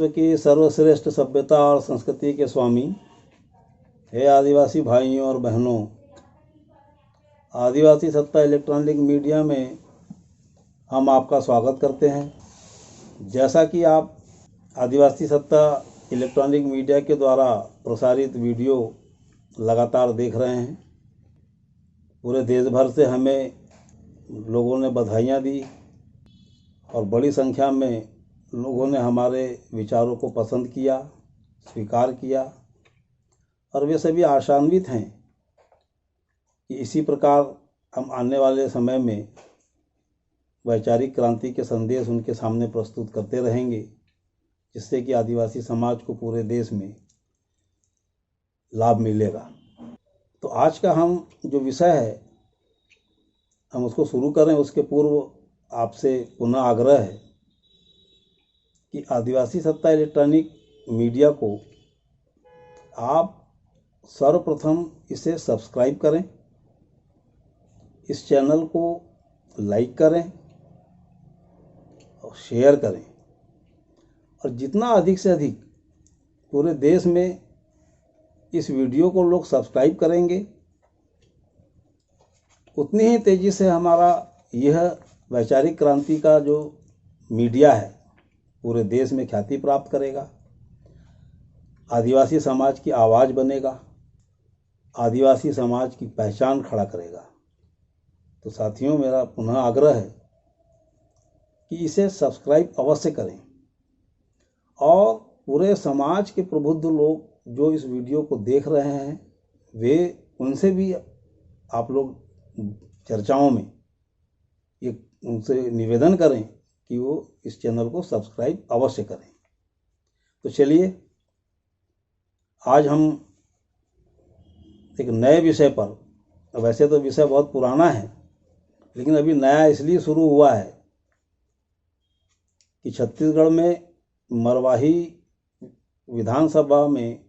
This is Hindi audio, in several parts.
विश्व की सर्वश्रेष्ठ सभ्यता और संस्कृति के स्वामी, हे आदिवासी भाइयों और बहनों, आदिवासी सत्ता इलेक्ट्रॉनिक मीडिया में हम आपका स्वागत करते हैं। जैसा कि आप आदिवासी सत्ता इलेक्ट्रॉनिक मीडिया के द्वारा प्रसारित वीडियो लगातार देख रहे हैं, पूरे देश भर से हमें लोगों ने बधाइयाँ दी और बड़ी संख्या में लोगों ने हमारे विचारों को पसंद किया, स्वीकार किया और वे सभी आशान्वित हैं कि इसी प्रकार हम आने वाले समय में वैचारिक क्रांति के संदेश उनके सामने प्रस्तुत करते रहेंगे, जिससे कि आदिवासी समाज को पूरे देश में लाभ मिलेगा। तो आज का हम जो विषय है हम उसको शुरू करें उसके पूर्व आपसे पुनः आग्रह है कि आदिवासी सत्ता इलेक्ट्रॉनिक मीडिया को आप सर्वप्रथम इसे सब्सक्राइब करें, इस चैनल को लाइक करें और शेयर करें, और जितना अधिक से अधिक पूरे देश में इस वीडियो को लोग सब्सक्राइब करेंगे, उतनी ही तेज़ी से हमारा यह वैचारिक क्रांति का जो मीडिया है पूरे देश में ख्याति प्राप्त करेगा, आदिवासी समाज की आवाज़ बनेगा, आदिवासी समाज की पहचान खड़ा करेगा। तो साथियों, मेरा पुनः आग्रह है कि इसे सब्सक्राइब अवश्य करें और पूरे समाज के प्रबुद्ध लोग जो इस वीडियो को देख रहे हैं वे उनसे भी आप लोग चर्चाओं में ये उनसे निवेदन करें कि वो इस चैनल को सब्सक्राइब अवश्य करें। तो चलिए आज हम एक नए विषय पर, वैसे तो विषय बहुत पुराना है लेकिन अभी नया इसलिए शुरू हुआ है कि छत्तीसगढ़ में मरवाही विधानसभा में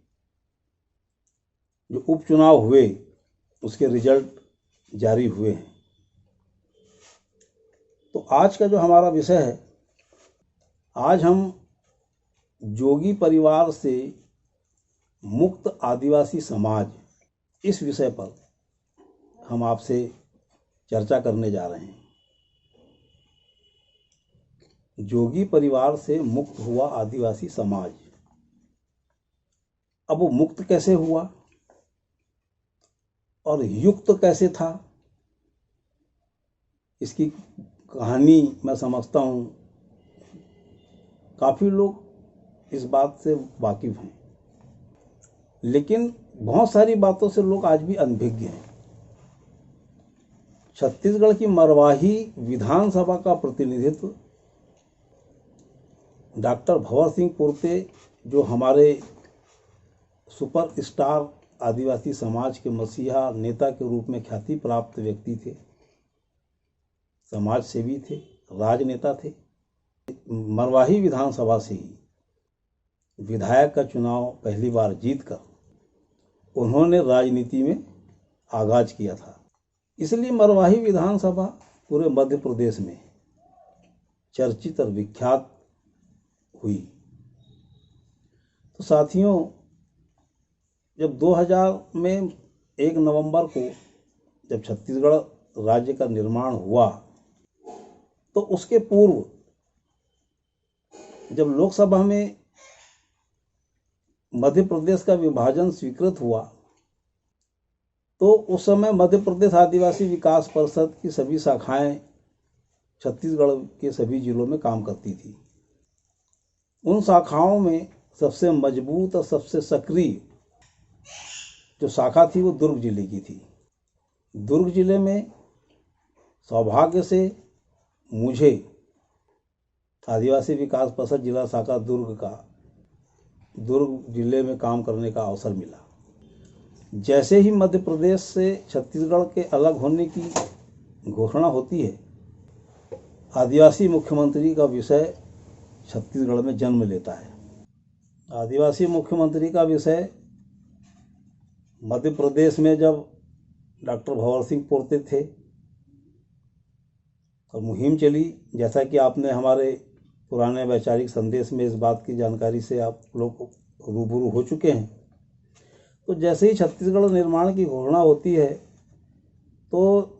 जो उपचुनाव हुए उसके रिजल्ट जारी हुए हैं। तो आज का जो हमारा विषय है, आज हम जोगी परिवार से मुक्त आदिवासी समाज, इस विषय पर हम आपसे चर्चा करने जा रहे हैं। जोगी परिवार से मुक्त हुआ आदिवासी समाज, अब वो मुक्त कैसे हुआ और युक्त कैसे था, इसकी कहानी मैं समझता हूँ काफ़ी लोग इस बात से वाकिफ़ हैं, लेकिन बहुत सारी बातों से लोग आज भी अनभिज्ञ हैं। छत्तीसगढ़ की मरवाही विधानसभा का प्रतिनिधित्व डॉक्टर भंवर सिंह पोर्ते, जो हमारे सुपर स्टार आदिवासी समाज के मसीहा नेता के रूप में ख्याति प्राप्त व्यक्ति थे, समाज सेवी थे, राजनेता थे, मरवाही विधानसभा से ही विधायक का चुनाव पहली बार जीतकर उन्होंने राजनीति में आगाज किया था। इसलिए मरवाही विधानसभा पूरे मध्य प्रदेश में चर्चित और विख्यात हुई। तो साथियों, जब 2000 में 1 नवंबर को जब छत्तीसगढ़ राज्य का निर्माण हुआ, तो उसके पूर्व जब लोकसभा में मध्य प्रदेश का विभाजन स्वीकृत हुआ, तो उस समय मध्य प्रदेश आदिवासी विकास परिषद की सभी शाखाएं छत्तीसगढ़ के सभी जिलों में काम करती थी। उन शाखाओं में सबसे मजबूत और सबसे सक्रिय जो शाखा थी वो दुर्ग जिले की थी। दुर्ग जिले में सौभाग्य से मुझे आदिवासी विकास परिषद जिला शाखा दुर्ग जिले में काम करने का अवसर मिला। जैसे ही मध्य प्रदेश से छत्तीसगढ़ के अलग होने की घोषणा होती है, आदिवासी मुख्यमंत्री का विषय छत्तीसगढ़ में जन्म लेता है। आदिवासी मुख्यमंत्री का विषय मध्य प्रदेश में जब डॉक्टर भंवर सिंह पोर्ते थे और मुहिम चली, जैसा कि आपने हमारे पुराने वैचारिक संदेश में इस बात की जानकारी से आप लोग रूबरू हो चुके हैं। तो जैसे ही छत्तीसगढ़ निर्माण की घोषणा होती है तो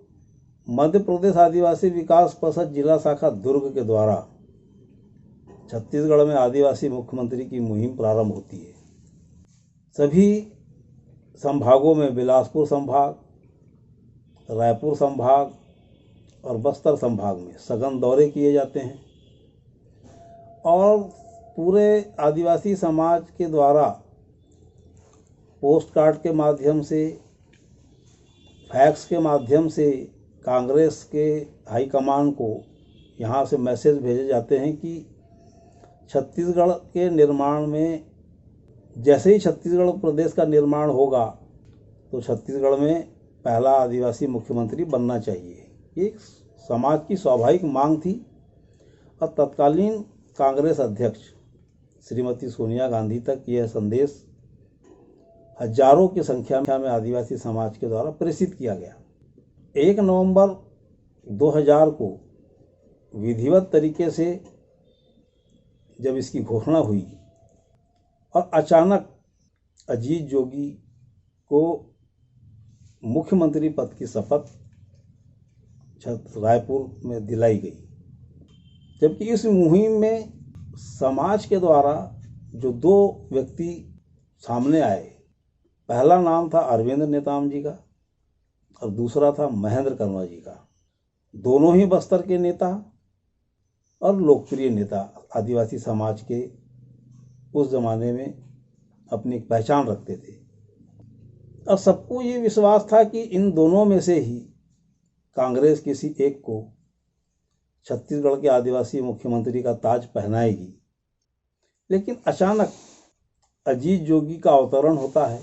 मध्य प्रदेश आदिवासी विकास परिषद जिला शाखा दुर्ग के द्वारा छत्तीसगढ़ में आदिवासी मुख्यमंत्री की मुहिम प्रारंभ होती है। सभी संभागों में बिलासपुर संभाग, रायपुर संभाग और बस्तर संभाग में सघन दौरे किए जाते हैं और पूरे आदिवासी समाज के द्वारा पोस्ट कार्ड के माध्यम से, फैक्स के माध्यम से कांग्रेस के हाईकमान को यहाँ से मैसेज भेजे जाते हैं कि छत्तीसगढ़ के निर्माण में, जैसे ही छत्तीसगढ़ प्रदेश का निर्माण होगा तो छत्तीसगढ़ में पहला आदिवासी मुख्यमंत्री बनना चाहिए। ये समाज की स्वाभाविक मांग थी और तत्कालीन कांग्रेस अध्यक्ष श्रीमती सोनिया गांधी तक यह संदेश हजारों की संख्या में आदिवासी समाज के द्वारा प्रेषित किया गया। 1 नवंबर 2000 को विधिवत तरीके से जब इसकी घोषणा हुई और अचानक अजीत जोगी को मुख्यमंत्री पद की शपथ रायपुर में दिलाई गई, जबकि इस मुहिम में समाज के द्वारा जो 2 व्यक्ति सामने आए, पहला नाम था अरविंद नेताम जी का और दूसरा था महेंद्र कर्मा जी का। दोनों ही बस्तर के नेता और लोकप्रिय नेता आदिवासी समाज के उस ज़माने में अपनी पहचान रखते थे और सबको ये विश्वास था कि इन दोनों में से ही कांग्रेस किसी एक को छत्तीसगढ़ के आदिवासी मुख्यमंत्री का ताज पहनाएगी। लेकिन अचानक अजीत जोगी का अवतरण होता है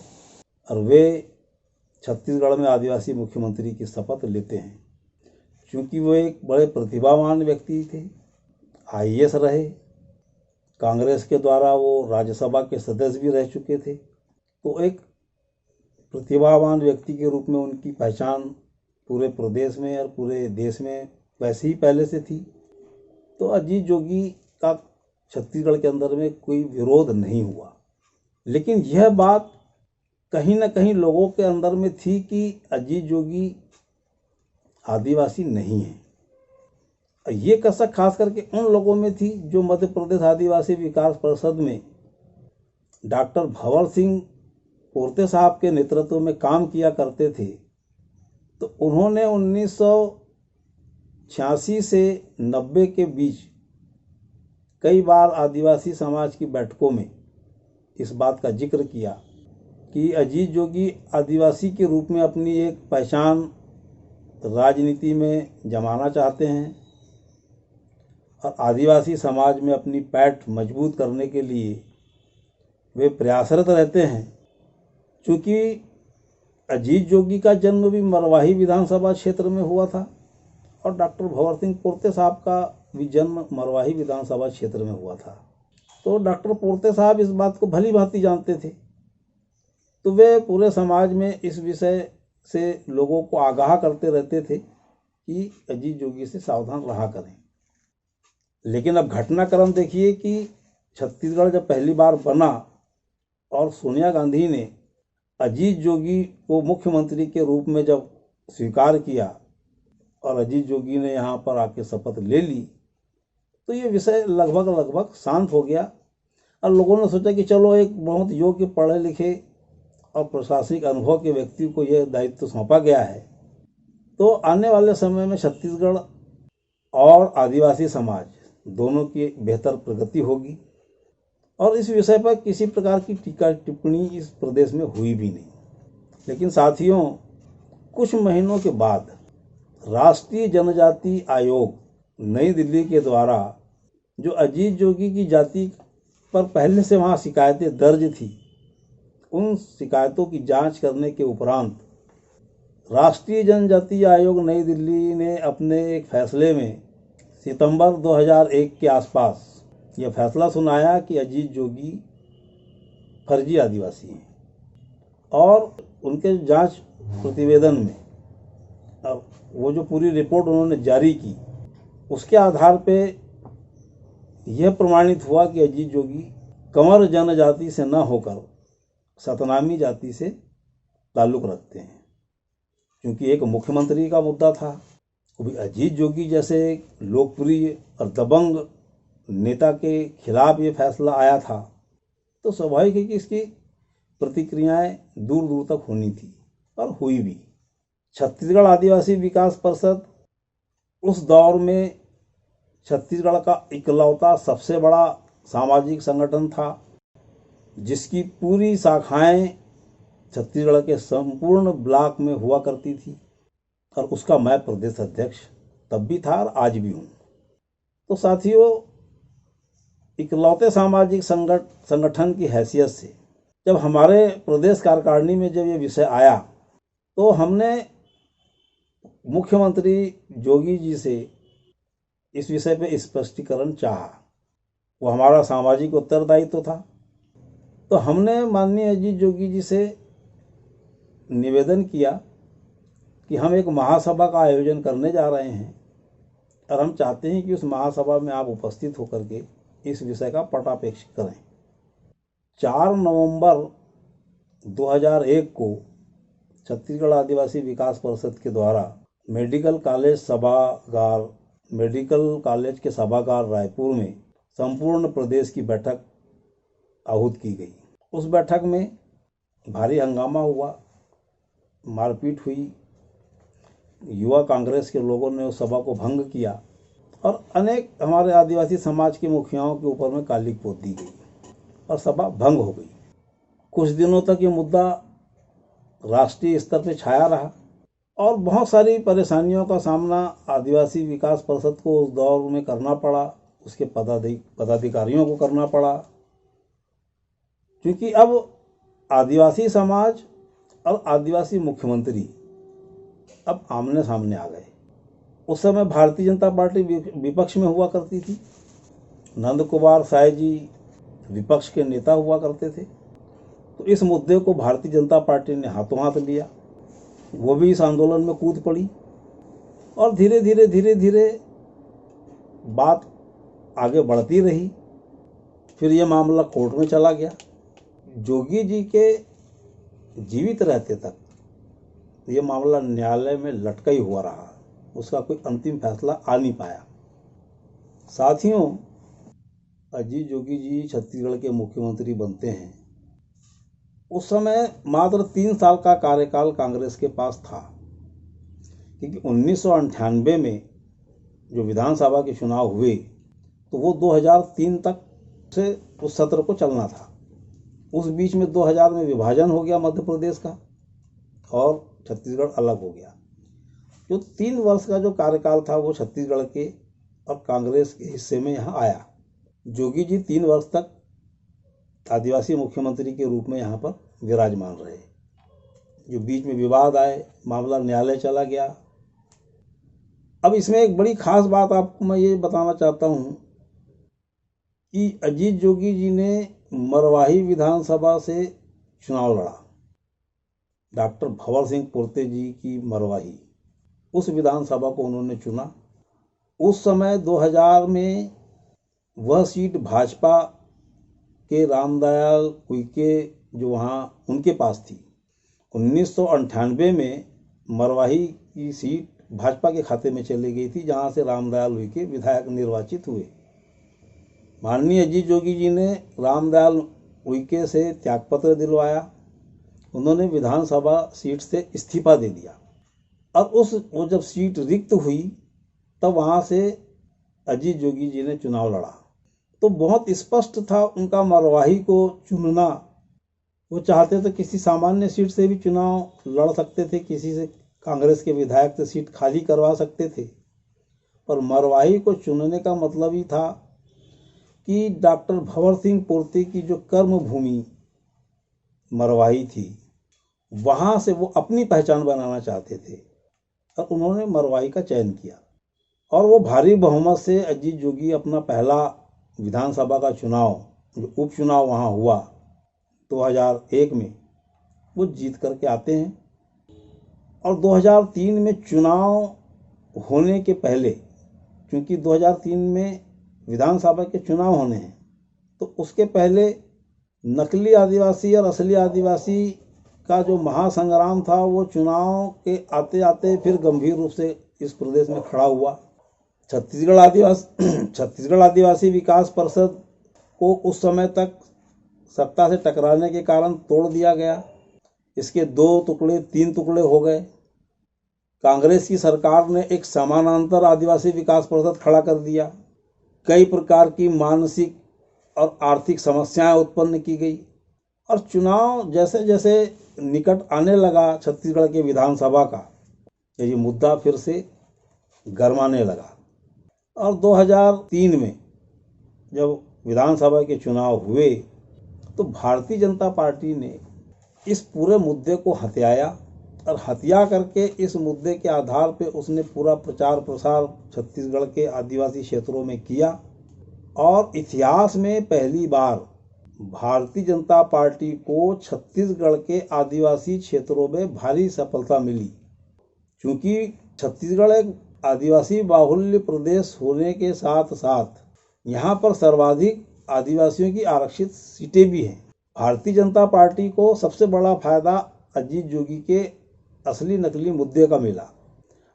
और वे छत्तीसगढ़ में आदिवासी मुख्यमंत्री की शपथ लेते हैं। क्योंकि वो एक बड़े प्रतिभावान व्यक्ति थे, आईएएस रहे, कांग्रेस के द्वारा वो राज्यसभा के सदस्य भी रह चुके थे, तो एक प्रतिभावान व्यक्ति के रूप में उनकी पहचान पूरे प्रदेश में और पूरे देश में वैसे ही पहले से थी। तो अजीत जोगी का छत्तीसगढ़ के अंदर में कोई विरोध नहीं हुआ। लेकिन यह बात कहीं ना कहीं लोगों के अंदर में थी कि अजीत जोगी आदिवासी नहीं है। ये कसक खास करके उन लोगों में थी जो मध्य प्रदेश आदिवासी विकास परिषद में डॉक्टर भंवर सिंह पोर्ते साहब के नेतृत्व में काम किया करते थे। तो उन्होंने 1986 से 90 के बीच कई बार आदिवासी समाज की बैठकों में इस बात का जिक्र किया कि अजीत जोगी आदिवासी के रूप में अपनी एक पहचान राजनीति में जमाना चाहते हैं और आदिवासी समाज में अपनी पैठ मजबूत करने के लिए वे प्रयासरत रहते हैं। चूँकि अजीत जोगी का जन्म भी मरवाही विधानसभा क्षेत्र में हुआ था और डॉक्टर भंवर सिंह पोर्ते साहब का भी जन्म मरवाही विधानसभा क्षेत्र में हुआ था। तो डॉक्टर पोर्ते साहब इस बात को भली भांति जानते थे, तो वे पूरे समाज में इस विषय से लोगों को आगाह करते रहते थे कि अजीत जोगी से सावधान रहा करें। लेकिन अब घटनाक्रम देखिए कि छत्तीसगढ़ जब पहली बार बना और सोनिया गांधी ने अजीत जोगी को मुख्यमंत्री के रूप में जब स्वीकार किया और अजीत जोगी ने यहाँ पर आके शपथ ले ली, तो ये विषय लगभग शांत हो गया और लोगों ने सोचा कि चलो एक बहुत योग्य पढ़े लिखे और प्रशासनिक अनुभव के व्यक्ति को यह दायित्व सौंपा गया है, तो आने वाले समय में छत्तीसगढ़ और आदिवासी समाज दोनों की बेहतर प्रगति होगी। और इस विषय पर किसी प्रकार की टीका टिप्पणी इस प्रदेश में हुई भी नहीं। लेकिन साथियों, कुछ महीनों के बाद राष्ट्रीय जनजाति आयोग नई दिल्ली के द्वारा जो अजीत जोगी की जाति पर पहले से वहाँ शिकायतें दर्ज थी, उन शिकायतों की जांच करने के उपरांत राष्ट्रीय जनजाति आयोग नई दिल्ली ने अपने एक फैसले में सितंबर 2001 के आसपास यह फैसला सुनाया कि अजीत जोगी फर्जी आदिवासी हैं और उनके जांच प्रतिवेदन में वो जो पूरी रिपोर्ट उन्होंने जारी की, उसके आधार पे यह प्रमाणित हुआ कि अजीत जोगी कंवर जनजाति से न होकर सतनामी जाति से ताल्लुक़ रखते हैं। क्योंकि एक मुख्यमंत्री का मुद्दा था, कभी अजीत जोगी जैसे लोकप्रिय और दबंग नेता के खिलाफ ये फैसला आया था, तो स्वाभाविक है कि इसकी प्रतिक्रियाएं दूर दूर तक होनी थी और हुई भी। छत्तीसगढ़ आदिवासी विकास परिषद उस दौर में छत्तीसगढ़ का इकलौता सबसे बड़ा सामाजिक संगठन था, जिसकी पूरी शाखाएं छत्तीसगढ़ के संपूर्ण ब्लॉक में हुआ करती थी, और उसका मैं प्रदेश अध्यक्ष तब भी था और आज भी हूँ। तो साथियों, इकलौते सामाजिक संगठन की हैसियत से जब हमारे प्रदेश कार्यकारिणी में जब ये विषय आया, तो हमने मुख्यमंत्री जोगी जी से इस विषय पे स्पष्टीकरण चाहा। वो हमारा सामाजिक उत्तरदायित्व था। तो हमने माननीय अजीत जोगी जी से निवेदन किया कि हम एक महासभा का आयोजन करने जा रहे हैं और हम चाहते हैं कि उस महासभा में आप उपस्थित होकर के इस विषय का पटापेक्ष करें। 4 नवंबर 2001 को छत्तीसगढ़ आदिवासी विकास परिषद के द्वारा मेडिकल कॉलेज के सभागार रायपुर में संपूर्ण प्रदेश की बैठक आहूत की गई। उस बैठक में भारी हंगामा हुआ, मारपीट हुई, युवा कांग्रेस के लोगों ने उस सभा को भंग किया और अनेक हमारे आदिवासी समाज के मुखियाओं के ऊपर में कालिक पोत दी गई और सभा भंग हो गई। कुछ दिनों तक ये मुद्दा राष्ट्रीय स्तर पर छाया रहा और बहुत सारी परेशानियों का सामना आदिवासी विकास परिषद को उस दौर में करना पड़ा, उसके पदाधिकारियों को करना पड़ा, क्योंकि अब आदिवासी समाज और आदिवासी मुख्यमंत्री अब आमने सामने आ गए। उस समय भारतीय जनता पार्टी विपक्ष में हुआ करती थी, नंद कुमार साय जी विपक्ष के नेता हुआ करते थे। तो इस मुद्दे को भारतीय जनता पार्टी ने हाथों हाथ लिया, वो भी इस आंदोलन में कूद पड़ी और धीरे धीरे बात आगे बढ़ती रही। फिर ये मामला कोर्ट में चला गया। जोगी जी के जीवित रहते तक ये मामला न्यायालय में लटका ही हुआ रहा, उसका कोई अंतिम फैसला आ नहीं पाया। साथियों, अजीत जोगी जी छत्तीसगढ़ के मुख्यमंत्री बनते हैं। उस समय मात्र 3 साल का कार्यकाल कांग्रेस के पास था, क्योंकि 1998 में जो विधानसभा के चुनाव हुए तो वो 2003 तक से उस सत्र को चलना था। उस बीच में 2000 में विभाजन हो गया मध्य प्रदेश का और छत्तीसगढ़ अलग हो गया। जो 3 वर्ष का जो कार्यकाल था वो छत्तीसगढ़ के और कांग्रेस के हिस्से में यहाँ आया। जोगी जी 3 वर्ष तक आदिवासी मुख्यमंत्री के रूप में यहाँ पर विराजमान रहे। जो बीच में विवाद आए, मामला न्यायालय चला गया। अब इसमें एक बड़ी खास बात आपको मैं ये बताना चाहता हूँ कि अजीत जोगी जी ने मरवाही विधानसभा से चुनाव लड़ा। डॉक्टर भंवर सिंह पोर्ते जी की मरवाही, उस विधानसभा को उन्होंने चुना। उस समय 2000 में वह सीट भाजपा के रामदयाल उइके जो वहाँ उनके पास थी। 1998 में मरवाही की सीट भाजपा के खाते में चली गई थी, जहाँ से रामदयाल उइके विधायक निर्वाचित हुए। माननीय अजीत जोगी जी ने रामदयाल उइके से त्यागपत्र दिलवाया। उन्होंने विधानसभा सीट से इस्तीफा दे दिया और वो जब सीट रिक्त हुई तब वहाँ से अजीत जोगी जी ने चुनाव लड़ा। तो बहुत स्पष्ट था उनका मरवाही को चुनना। वो चाहते तो किसी सामान्य सीट से भी चुनाव लड़ सकते थे, किसी से कांग्रेस के विधायक से सीट खाली करवा सकते थे, पर मरवाही को चुनने का मतलब ही था कि डॉक्टर भंवर सिंह पोर्ते की जो कर्म भूमि मरवाही थी, वहाँ से वो अपनी पहचान बनाना चाहते थे और उन्होंने मरवाही का चयन किया और वो भारी बहुमत से अजीत जोगी अपना पहला विधानसभा का चुनाव, जो उपचुनाव वहाँ हुआ 2001 में, वो जीत करके आते हैं। और 2003 में चुनाव होने के पहले, क्योंकि 2003 में विधानसभा के चुनाव होने हैं, तो उसके पहले नकली आदिवासी और असली आदिवासी का जो महासंग्राम था वो चुनाव के आते आते फिर गंभीर रूप से इस प्रदेश में खड़ा हुआ। छत्तीसगढ़ आदिवासी विकास परिषद को उस समय तक सत्ता से टकराने के कारण तोड़ दिया गया। इसके 2 टुकड़े 3 टुकड़े हो गए। कांग्रेस की सरकार ने एक समानांतर आदिवासी विकास परिषद खड़ा कर दिया। कई प्रकार की मानसिक और आर्थिक समस्याएं उत्पन्न की गई और चुनाव जैसे जैसे निकट आने लगा छत्तीसगढ़ के विधानसभा का, ये मुद्दा फिर से गरमाने लगा। और 2003 में जब विधानसभा के चुनाव हुए तो भारतीय जनता पार्टी ने इस पूरे मुद्दे को हथियाया और हत्या करके इस मुद्दे के आधार पे उसने पूरा प्रचार प्रसार छत्तीसगढ़ के आदिवासी क्षेत्रों में किया और इतिहास में पहली बार भारतीय जनता पार्टी को छत्तीसगढ़ के आदिवासी क्षेत्रों में भारी सफलता मिली। क्योंकि छत्तीसगढ़ एक आदिवासी बाहुल्य प्रदेश होने के साथ साथ यहाँ पर सर्वाधिक आदिवासियों की आरक्षित सीटें भी हैं। भारतीय जनता पार्टी को सबसे बड़ा फायदा अजीत जोगी के असली नकली मुद्दे का मिला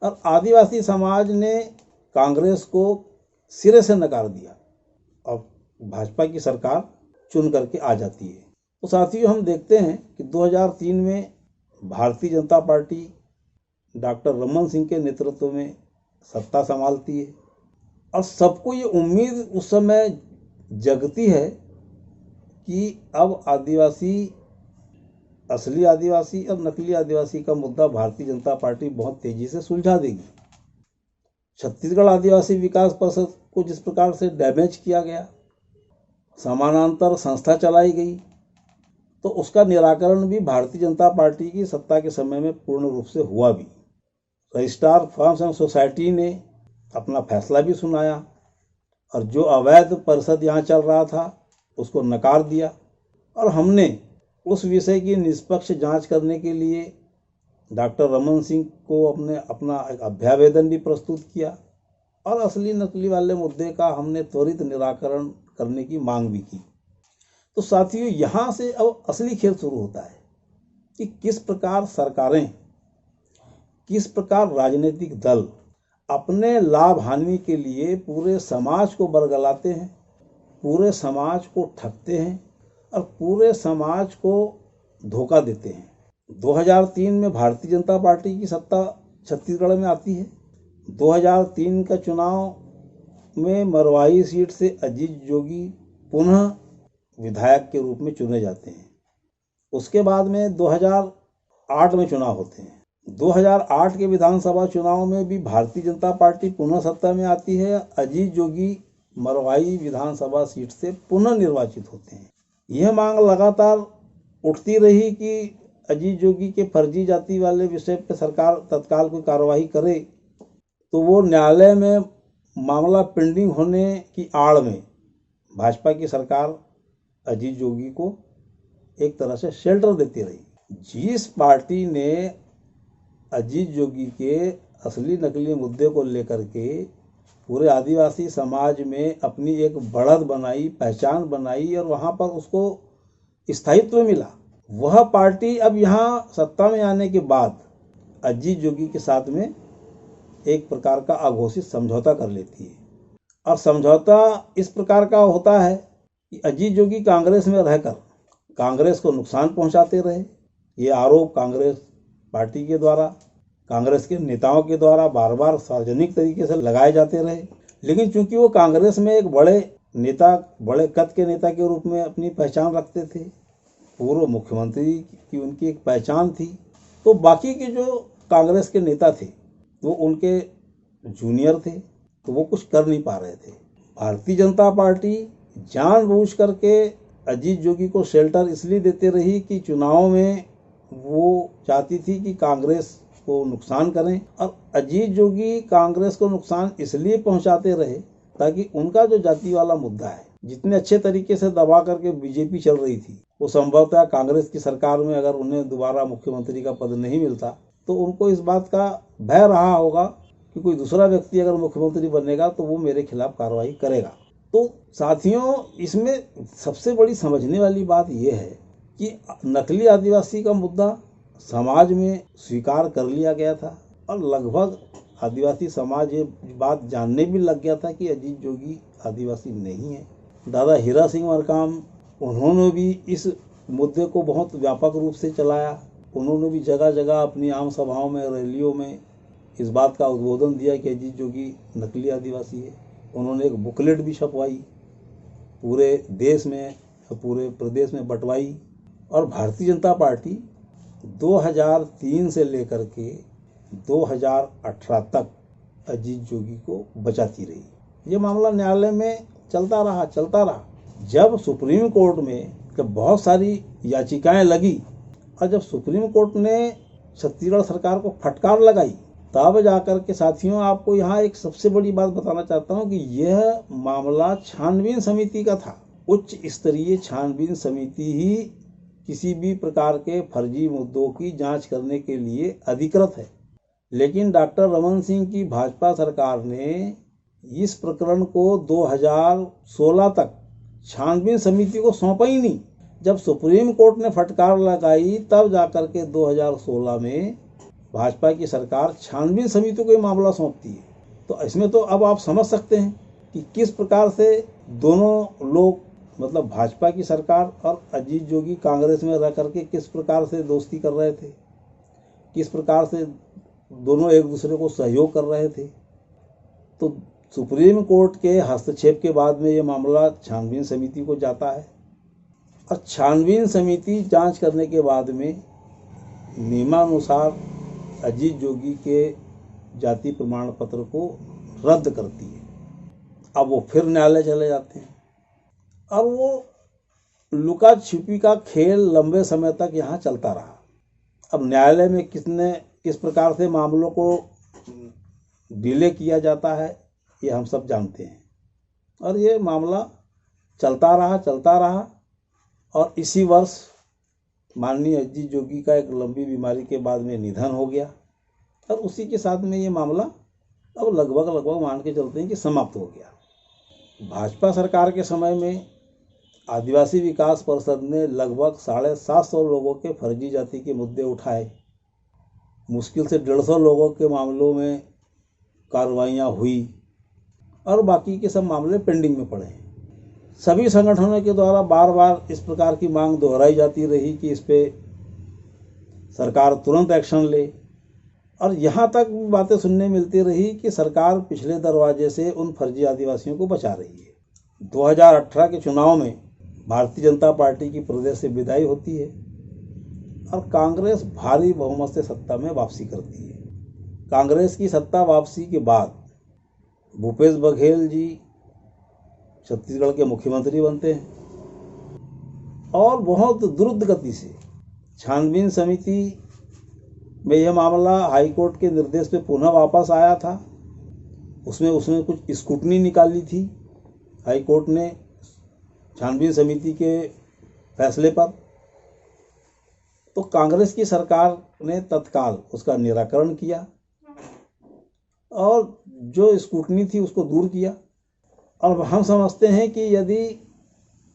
और आदिवासी समाज ने कांग्रेस को सिरे से नकार दिया और भाजपा की सरकार चुन करके आ जाती है। तो साथियों, हम देखते हैं कि 2003 में भारतीय जनता पार्टी डॉक्टर रमन सिंह के नेतृत्व में सत्ता संभालती है और सबको ये उम्मीद उस समय जगती है कि अब आदिवासी, असली आदिवासी और नकली आदिवासी का मुद्दा भारतीय जनता पार्टी बहुत तेजी से सुलझा देगी। छत्तीसगढ़ आदिवासी विकास परिषद को जिस प्रकार से डैमेज किया गया, समानांतर संस्था चलाई गई, तो उसका निराकरण भी भारतीय जनता पार्टी की सत्ता के समय में पूर्ण रूप से हुआ भी। रजिस्ट्रार फार्म्स एंड सोसाइटी ने अपना फैसला भी सुनाया और जो अवैध परिषद यहाँ चल रहा था उसको नकार दिया और हमने उस विषय की निष्पक्ष जांच करने के लिए डॉक्टर रमन सिंह को अपना एक अभ्यावेदन भी प्रस्तुत किया और असली नकली वाले मुद्दे का हमने त्वरित निराकरण करने की मांग भी की। तो साथियों, यहाँ से अब असली खेल शुरू होता है कि किस प्रकार सरकारें, किस प्रकार राजनीतिक दल अपने लाभ हानि के लिए पूरे समाज को बरगलाते हैं, पूरे समाज को ठगते हैं और पूरे समाज को धोखा देते हैं। 2003 में भारतीय जनता पार्टी की सत्ता छत्तीसगढ़ में आती है। 2003 का चुनाव में मरवाही सीट से अजीत जोगी पुनः विधायक के रूप में चुने जाते हैं। उसके बाद में 2008 में चुनाव होते हैं। 2008 के विधानसभा चुनाव में भी भारतीय जनता पार्टी पुनः सत्ता में आती है। अजीत जोगी मरवाही विधानसभा सीट से पुनः निर्वाचित होते हैं। यह मांग लगातार उठती रही कि अजीत जोगी के फर्जी जाति वाले विषय पर सरकार तत्काल कोई कार्रवाई करे, तो वो न्यायालय में मामला पेंडिंग होने की आड़ में भाजपा की सरकार अजीत जोगी को एक तरह से शेल्टर देती रही। जिस पार्टी ने अजीत जोगी के असली नकली मुद्दे को लेकर के पूरे आदिवासी समाज में अपनी एक बढ़त बनाई, पहचान बनाई और वहाँ पर उसको स्थायित्व मिला, वह पार्टी अब यहाँ सत्ता में आने के बाद अजीत जोगी के साथ में एक प्रकार का अघोषित समझौता कर लेती है। और समझौता इस प्रकार का होता है कि अजीत जोगी कांग्रेस में रहकर कांग्रेस को नुकसान पहुंचाते रहे। ये आरोप कांग्रेस पार्टी के द्वारा, कांग्रेस के नेताओं के द्वारा बार बार सार्वजनिक तरीके से लगाए जाते रहे। लेकिन चूंकि वो कांग्रेस में एक बड़े नेता, बड़े कद के नेता के रूप में अपनी पहचान रखते थे, पूर्व मुख्यमंत्री की उनकी एक पहचान थी, तो बाकी के जो कांग्रेस के नेता थे वो उनके जूनियर थे, तो वो कुछ कर नहीं पा रहे थे। भारतीय जनता पार्टी जानबूझ करके अजीत जोगी को शेल्टर इसलिए देते रही कि चुनाव में वो चाहती थी कि कांग्रेस को नुकसान करें, और अजीत जोगी कांग्रेस को नुकसान इसलिए पहुंचाते रहे ताकि उनका जो जाति वाला मुद्दा है, जितने अच्छे तरीके से दबा करके बीजेपी चल रही थी, वो संभवतः कांग्रेस की सरकार में अगर उन्हें दोबारा मुख्यमंत्री का पद नहीं मिलता तो उनको इस बात का भय रहा होगा कि कोई दूसरा व्यक्ति अगर मुख्यमंत्री बनेगा तो वो मेरे खिलाफ कार्रवाई करेगा। तो साथियों, इसमें सबसे बड़ी समझने वाली बात यह है कि नकली आदिवासी का मुद्दा समाज में स्वीकार कर लिया गया था और लगभग आदिवासी समाज ये बात जानने भी लग गया था कि अजीत जोगी आदिवासी नहीं है। दादा हीरा सिंह मरकाम, उन्होंने भी इस मुद्दे को बहुत व्यापक रूप से चलाया। उन्होंने भी जगह जगह अपनी आम सभाओं में, रैलियों में इस बात का उद्बोधन दिया कि अजीत जोगी नकली आदिवासी है। उन्होंने एक बुकलेट भी छपवाई, पूरे देश में, पूरे प्रदेश में बंटवाई। और भारतीय जनता पार्टी 2003 से लेकर के 2018 तक अजीत जोगी को बचाती रही। ये मामला न्यायालय में चलता रहा। जब सुप्रीम कोर्ट में जब बहुत सारी याचिकाएं लगी और जब सुप्रीम कोर्ट ने छत्तीसगढ़ सरकार को फटकार लगाई, तब जाकर के साथियों, आपको यहाँ एक सबसे बड़ी बात बताना चाहता हूँ कि यह मामला छानबीन समिति का था। उच्च स्तरीय छानबीन समिति ही किसी भी प्रकार के फर्जी मुद्दों की जांच करने के लिए अधिकृत है। लेकिन डॉक्टर रमन सिंह की भाजपा सरकार ने इस प्रकरण को 2016 तक छानबीन समिति को सौंपा ही नहीं। जब सुप्रीम कोर्ट ने फटकार लगाई, तब जाकर के 2016 में भाजपा की सरकार छानबीन समिति को ये मामला सौंपती है। तो इसमें तो अब आप समझ सकते हैं कि किस प्रकार से दोनों लोग, मतलब भाजपा की सरकार और अजीत जोगी कांग्रेस में रह करके किस प्रकार से दोस्ती कर रहे थे, किस प्रकार से दोनों एक दूसरे को सहयोग कर रहे थे। तो सुप्रीम कोर्ट के हस्तक्षेप के बाद में ये मामला छानबीन समिति को जाता है और छानबीन समिति जांच करने के बाद में नियमानुसार अजीत जोगी के जाति प्रमाण पत्र को रद्द करती है। अब वो फिर न्यायालय चले जाते हैं और वो लुका छिपी का खेल लंबे समय तक यहाँ चलता रहा। अब न्यायालय में किस प्रकार से मामलों को डिले किया जाता है, ये हम सब जानते हैं। और ये मामला चलता रहा और इसी वर्ष माननीय अजीत जोगी का एक लंबी बीमारी के बाद में निधन हो गया और उसी के साथ में ये मामला अब लगभग मान के चलते हैं कि समाप्त हो गया। भाजपा सरकार के समय में आदिवासी विकास परिषद ने लगभग 750 लोगों के फर्जी जाति के मुद्दे उठाए। मुश्किल से 150 लोगों के मामलों में कार्रवाइयाँ हुई और बाकी के सब मामले पेंडिंग में पड़े हैं। सभी संगठनों के द्वारा बार बार इस प्रकार की मांग दोहराई जाती रही कि इस पे सरकार तुरंत एक्शन ले और यहाँ तक बातें सुनने मिलती रही कि सरकार पिछले दरवाजे से उन फर्जी आदिवासियों को बचा रही है। 2018 के चुनाव में भारतीय जनता पार्टी की प्रदेश से विदाई होती है और कांग्रेस भारी बहुमत से सत्ता में वापसी करती है। कांग्रेस की सत्ता वापसी के बाद भूपेश बघेल जी छत्तीसगढ़ के मुख्यमंत्री बनते हैं और बहुत द्रुत गति से छानबीन समिति में यह मामला हाईकोर्ट के निर्देश पे पुनः वापस आया था। उसमें कुछ स्क्रूटनी निकाली थी हाईकोर्ट ने छानबीन समिति के फैसले पर। तो कांग्रेस की सरकार ने तत्काल उसका निराकरण किया और जो स्क्रूटनी थी उसको दूर किया। और हम समझते हैं कि यदि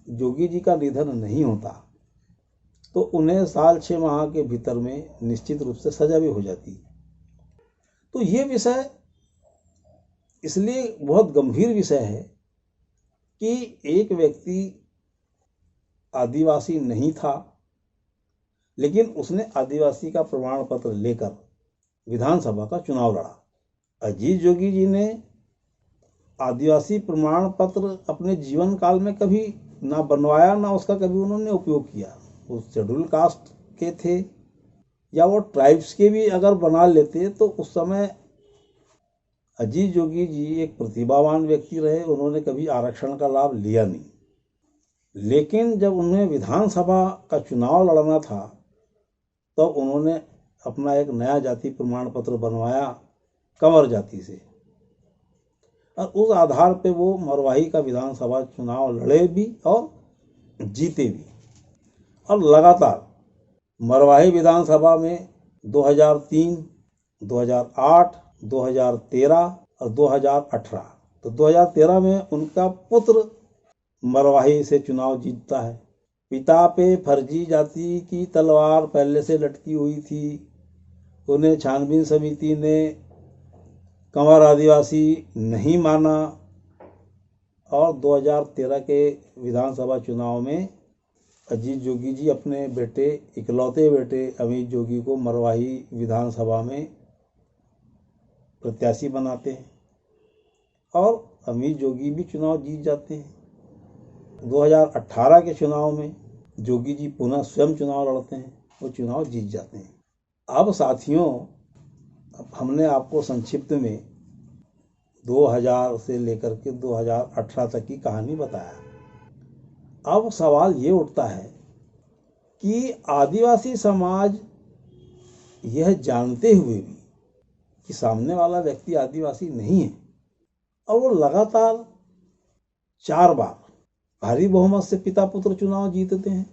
जोगी जी का निधन नहीं होता तो उन्हें साल 6 माह के भीतर में निश्चित रूप से सजा भी हो जाती। तो ये विषय इसलिए बहुत गंभीर विषय है कि एक व्यक्ति आदिवासी नहीं था, लेकिन उसने आदिवासी का प्रमाण पत्र लेकर विधानसभा का चुनाव लड़ा। अजीत जोगी जी ने आदिवासी प्रमाण पत्र अपने जीवन काल में कभी ना बनवाया, ना उसका कभी उन्होंने उपयोग किया। वो शेड्यूल कास्ट के थे या वो ट्राइब्स के भी अगर बना लेते तो उस समय अजीत जोगी जी एक प्रतिभावान व्यक्ति रहे, उन्होंने कभी आरक्षण का लाभ लिया नहीं। लेकिन जब उन्हें विधानसभा का चुनाव लड़ना था तो उन्होंने अपना एक नया जाति प्रमाण पत्र बनवाया कंवर जाति से और उस आधार पे वो मरवाही का विधानसभा चुनाव लड़े भी और जीते भी। और लगातार मरवाही विधानसभा में 2003, 2008, 2013 और 2018 तो 2013 में उनका पुत्र मरवाही से चुनाव जीतता है। पिता पे फर्जी जाति की तलवार पहले से लटकी हुई थी। उन्हें छानबीन समिति ने कंवर आदिवासी नहीं माना और 2013 के विधानसभा चुनाव में अजीत जोगी जी अपने बेटे, इकलौते बेटे अमित जोगी को मरवाही विधानसभा में प्रत्याशी बनाते हैं और अमित जोगी भी चुनाव जीत जाते हैं। 2018 के चुनाव में जोगी जी पुनः स्वयं चुनाव लड़ते हैं, वो चुनाव जीत जाते हैं। अब साथियों, हमने आपको संक्षिप्त में 2000 से लेकर के 2018 तक की कहानी बताया। अब सवाल ये उठता है कि आदिवासी समाज यह जानते हुए भी कि सामने वाला व्यक्ति आदिवासी नहीं है और वो लगातार 4 बार भारी बहुमत से पिता पुत्र चुनाव जीतते हैं।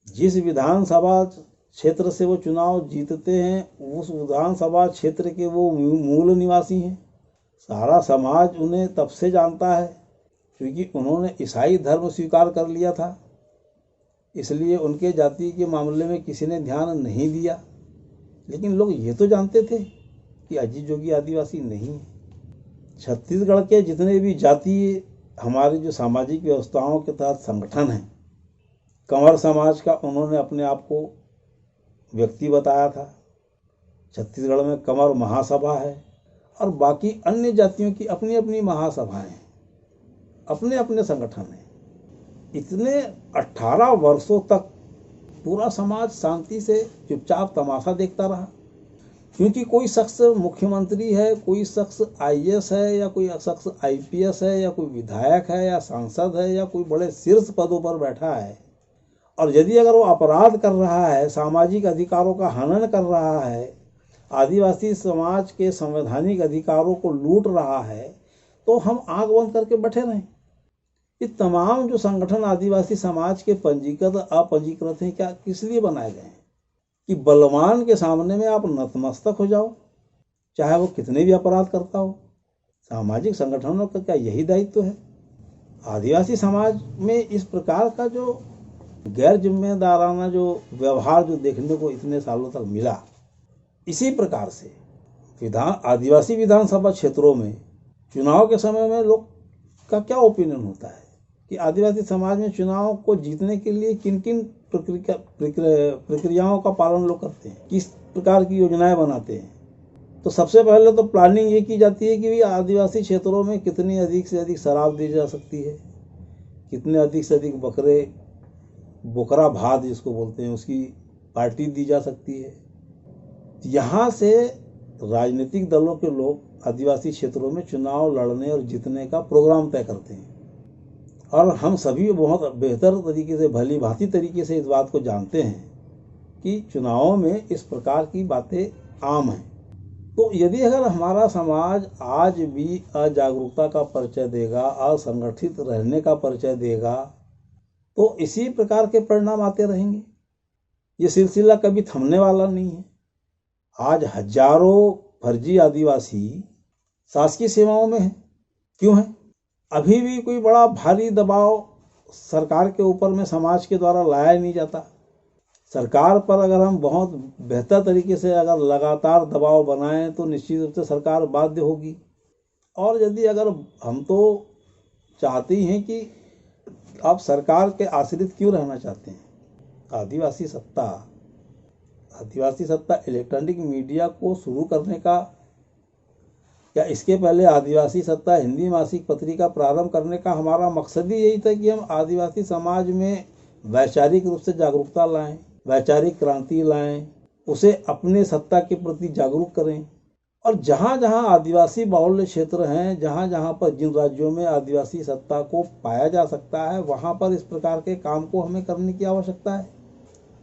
जिस विधानसभा क्षेत्र से वो चुनाव जीतते हैं उस विधानसभा क्षेत्र के वो मूल निवासी हैं। सारा समाज उन्हें तब से जानता है क्योंकि उन्होंने ईसाई धर्म स्वीकार कर लिया था, इसलिए उनके जाति के मामले में किसी ने ध्यान नहीं दिया। लेकिन लोग ये तो जानते थे कि अजीत जोगी आदिवासी नहीं है। छत्तीसगढ़ के जितने भी जातीय हमारे जो सामाजिक व्यवस्थाओं के तहत संगठन हैं, कंवर समाज का उन्होंने अपने आप को व्यक्ति बताया था। छत्तीसगढ़ में कंवर महासभा है और बाकी अन्य जातियों की अपनी अपनी महासभाएं हैं, अपने अपने संगठन हैं। इतने 18 वर्षों तक पूरा समाज शांति से चुपचाप तमाशा देखता रहा, क्योंकि कोई शख्स मुख्यमंत्री है, कोई शख्स आईएएस है या कोई शख्स आईपीएस है या कोई विधायक है या सांसद है या कोई बड़े शीर्ष पदों पर बैठा है और यदि अगर वो अपराध कर रहा है, सामाजिक अधिकारों का हनन कर रहा है, आदिवासी समाज के संवैधानिक अधिकारों को लूट रहा है, तो हम आंख बंद करके बैठे रहें। ये तमाम जो संगठन आदिवासी समाज के पंजीकृत अपंजीकृत हैं, क्या किस लिए बनाए गए हैं? कि बलवान के सामने में आप नतमस्तक हो जाओ, चाहे वो कितने भी अपराध करता हो। सामाजिक संगठनों का क्या यही दायित्व है? आदिवासी समाज में इस प्रकार का जो गैर जिम्मेदाराना जो व्यवहार जो देखने को इतने सालों तक मिला, इसी प्रकार से आदिवासी विधानसभा क्षेत्रों में चुनाव के समय में लोग का क्या ओपिनियन होता है कि आदिवासी समाज में चुनाव को जीतने के लिए किन किन प्रक्रियाओं का पालन लोग करते हैं, किस प्रकार की योजनाएं बनाते हैं। तो सबसे पहले तो प्लानिंग ये की जाती है कि आदिवासी क्षेत्रों में कितनी अधिक से अधिक शराब दी जा सकती है, कितने अधिक से अधिक बोकरा भात जिसको बोलते हैं उसकी पार्टी दी जा सकती है। यहाँ से राजनीतिक दलों के लोग आदिवासी क्षेत्रों में चुनाव लड़ने और जीतने का प्रोग्राम तय करते हैं और हम सभी बहुत बेहतर तरीके से, भली भांति तरीके से इस बात को जानते हैं कि चुनावों में इस प्रकार की बातें आम हैं। तो यदि अगर हमारा समाज आज भी अजागरूकता का परिचय देगा, असंगठित रहने का परिचय देगा, तो इसी प्रकार के परिणाम आते रहेंगे। ये सिलसिला कभी थमने वाला नहीं है। आज हजारों फर्जी आदिवासी शासकीय सेवाओं में हैं। क्यों है? अभी भी कोई बड़ा भारी दबाव सरकार के ऊपर में समाज के द्वारा लाया नहीं जाता। सरकार पर अगर हम बहुत बेहतर तरीके से अगर लगातार दबाव बनाएं तो निश्चित रूप से सरकार बाध्य होगी। और यदि अगर हम तो चाहते ही हैं कि आप सरकार के आश्रित क्यों रहना चाहते हैं? आदिवासी सत्ता इलेक्ट्रॉनिक मीडिया को शुरू करने का या इसके पहले आदिवासी सत्ता हिंदी मासिक पत्रिका प्रारंभ करने का हमारा मकसद ही यही था कि हम आदिवासी समाज में वैचारिक रूप से जागरूकता लाएं, वैचारिक क्रांति लाएं, उसे अपने सत्ता के प्रति जागरूक करें। और जहाँ जहाँ आदिवासी बाहुल्य क्षेत्र हैं, जहाँ जहाँ पर जिन राज्यों में आदिवासी सत्ता को पाया जा सकता है, वहाँ पर इस प्रकार के काम को हमें करने की आवश्यकता है।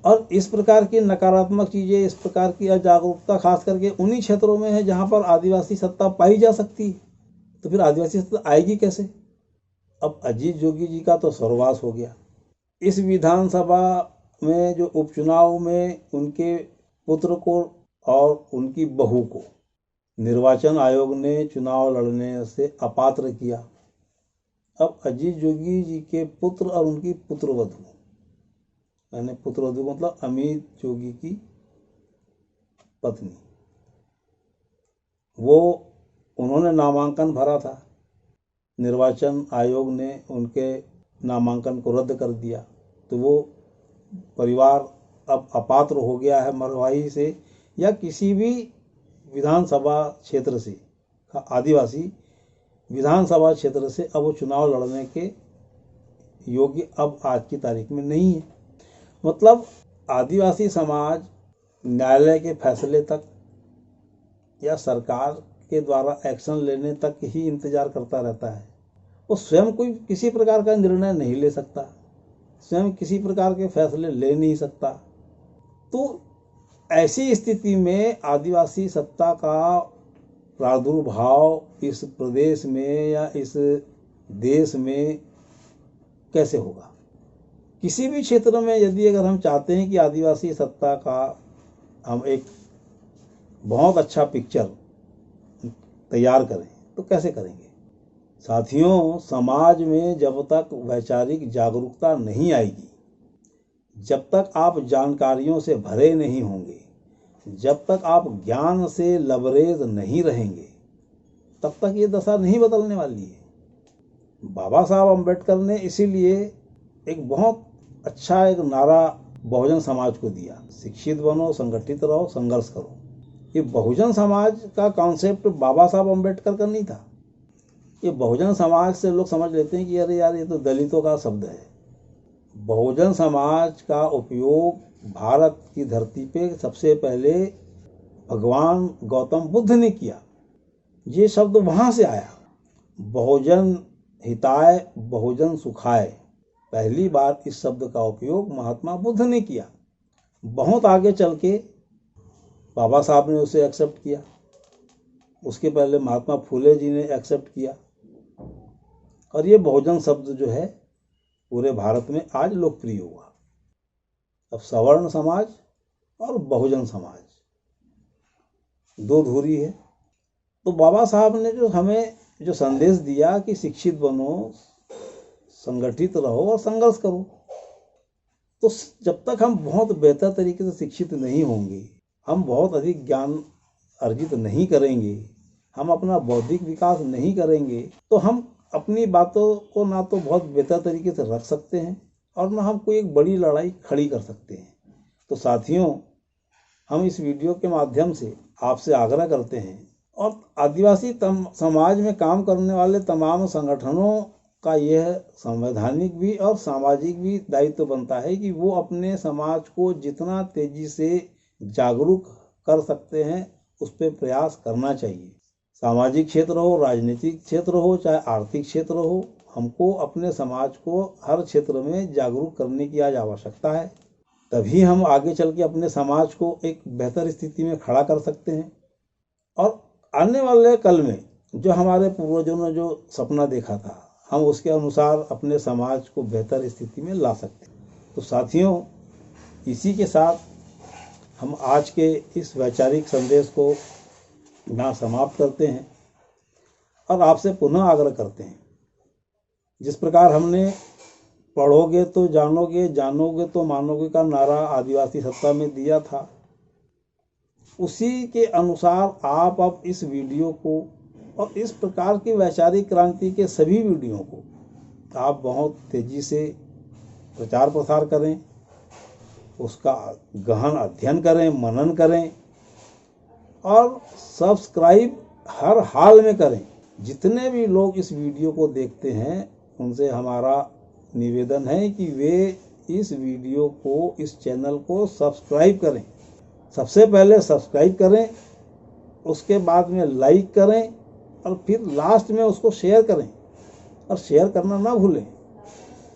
और इस प्रकार की नकारात्मक चीज़ें, इस प्रकार की अजागरूकता खास करके उन्हीं क्षेत्रों में है जहाँ पर आदिवासी सत्ता पाई जा सकती है। तो फिर आदिवासी सत्ता आएगी कैसे? अब अजीत जोगी जी का तो स्वर्गवास हो गया। इस विधानसभा में जो उपचुनाव में उनके पुत्र को और उनकी बहू को निर्वाचन आयोग ने चुनाव लड़ने से अपात्र किया। अब अजीत जोगी जी के पुत्र और उनकी पुत्रवधू, यानी पुत्रवधू मतलब अमित जोगी की पत्नी, उन्होंने नामांकन भरा था। निर्वाचन आयोग ने उनके नामांकन को रद्द कर दिया, तो वो परिवार अब अपात्र हो गया है मरवाही से या किसी भी विधानसभा क्षेत्र से, आदिवासी विधानसभा क्षेत्र से अब वो चुनाव लड़ने के योग्य अब आज की तारीख में नहीं है। मतलब आदिवासी समाज न्यायालय के फैसले तक या सरकार के द्वारा एक्शन लेने तक ही इंतजार करता रहता है। वो स्वयं कोई किसी प्रकार का निर्णय नहीं ले सकता, स्वयं किसी प्रकार के फैसले ले नहीं सकता। तो ऐसी स्थिति में आदिवासी सत्ता का प्रादुर्भाव इस प्रदेश में या इस देश में कैसे होगा? किसी भी क्षेत्र में यदि अगर हम चाहते हैं कि आदिवासी सत्ता का हम एक बहुत अच्छा पिक्चर तैयार करें तो कैसे करेंगे? साथियों, समाज में जब तक वैचारिक जागरूकता नहीं आएगी, जब तक आप जानकारियों से भरे नहीं होंगे, जब तक आप ज्ञान से लबरेज नहीं रहेंगे, तब तक ये दशा नहीं बदलने वाली है। बाबा साहब अम्बेडकर ने इसीलिए एक बहुत अच्छा एक नारा बहुजन समाज को दिया, शिक्षित बनो, संगठित रहो, संघर्ष करो। ये बहुजन समाज का कॉन्सेप्ट बाबा साहब अम्बेडकर का नहीं था। ये बहुजन समाज से लोग समझ लेते हैं कि अरे यार ये तो दलितों का शब्द है। बहुजन समाज का उपयोग भारत की धरती पे सबसे पहले भगवान गौतम बुद्ध ने किया। ये शब्द वहाँ से आया, बहुजन हिताय बहुजन सुखाय। पहली बार इस शब्द का उपयोग महात्मा बुद्ध ने किया। बहुत आगे चल के बाबा साहब ने उसे एक्सेप्ट किया, उसके पहले महात्मा फुले जी ने एक्सेप्ट किया, और ये बहुजन शब्द जो है पूरे भारत में आज लोकप्रिय हुआ। अब सवर्ण समाज और बहुजन समाज दो धुरी है। तो बाबा साहब ने जो हमें जो संदेश दिया कि शिक्षित बनो, संगठित रहो और संघर्ष करो, तो जब तक हम बहुत बेहतर तरीके से शिक्षित नहीं होंगे, हम बहुत अधिक ज्ञान अर्जित नहीं करेंगे, हम अपना बौद्धिक विकास नहीं करेंगे, तो हम अपनी बातों को ना तो बहुत बेहतर तरीके से रख सकते हैं और ना हम कोई एक बड़ी लड़ाई खड़ी कर सकते हैं। तो साथियों, हम इस वीडियो के माध्यम से आपसे आग्रह करते हैं और आदिवासी समाज में काम करने वाले तमाम संगठनों का यह संवैधानिक भी और सामाजिक भी दायित्व बनता है कि वो अपने समाज को जितना तेजी से जागरूक कर सकते हैं उस पर प्रयास करना चाहिए। सामाजिक क्षेत्र हो, राजनीतिक क्षेत्र हो, चाहे आर्थिक क्षेत्र हो, हमको अपने समाज को हर क्षेत्र में जागरूक करने की आज आवश्यकता है। तभी हम आगे चल के अपने समाज को एक बेहतर स्थिति में खड़ा कर सकते हैं और आने वाले कल में जो हमारे पूर्वजों ने जो सपना देखा था, हम उसके अनुसार अपने समाज को बेहतर स्थिति में ला सकते हैं। तो साथियों, इसी के साथ हम आज के इस वैचारिक संदेश को यहाँ समाप्त करते हैं और आपसे पुनः आग्रह करते हैं, जिस प्रकार हमने पढ़ोगे तो जानोगे, जानोगे तो मानोगे का नारा आदिवासी सत्ता में दिया था, उसी के अनुसार आप अब इस वीडियो को और इस प्रकार की वैचारिक क्रांति के सभी वीडियो को आप बहुत तेजी से प्रचार प्रसार करें, उसका गहन अध्ययन करें, मनन करें और सब्सक्राइब हर हाल में करें। जितने भी लोग इस वीडियो को देखते हैं उनसे हमारा निवेदन है कि वे इस वीडियो को, इस चैनल को सब्सक्राइब करें। सबसे पहले सब्सक्राइब करें, उसके बाद में लाइक करें और फिर लास्ट में उसको शेयर करें और शेयर करना ना भूलें।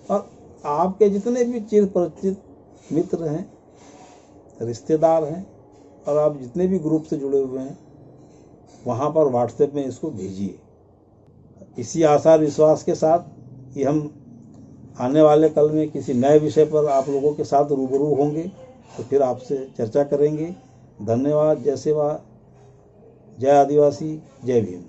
और आपके जितने भी चिर परिचित मित्र हैं, रिश्तेदार हैं और आप जितने भी ग्रुप से जुड़े हुए हैं, वहाँ पर व्हाट्सएप में इसको भेजिए। इसी आशा विश्वास के साथ कि हम आने वाले कल में किसी नए विषय पर आप लोगों के साथ रूबरू होंगे तो फिर आपसे चर्चा करेंगे। धन्यवाद। जय सेवा, जय आदिवासी, जय भीम।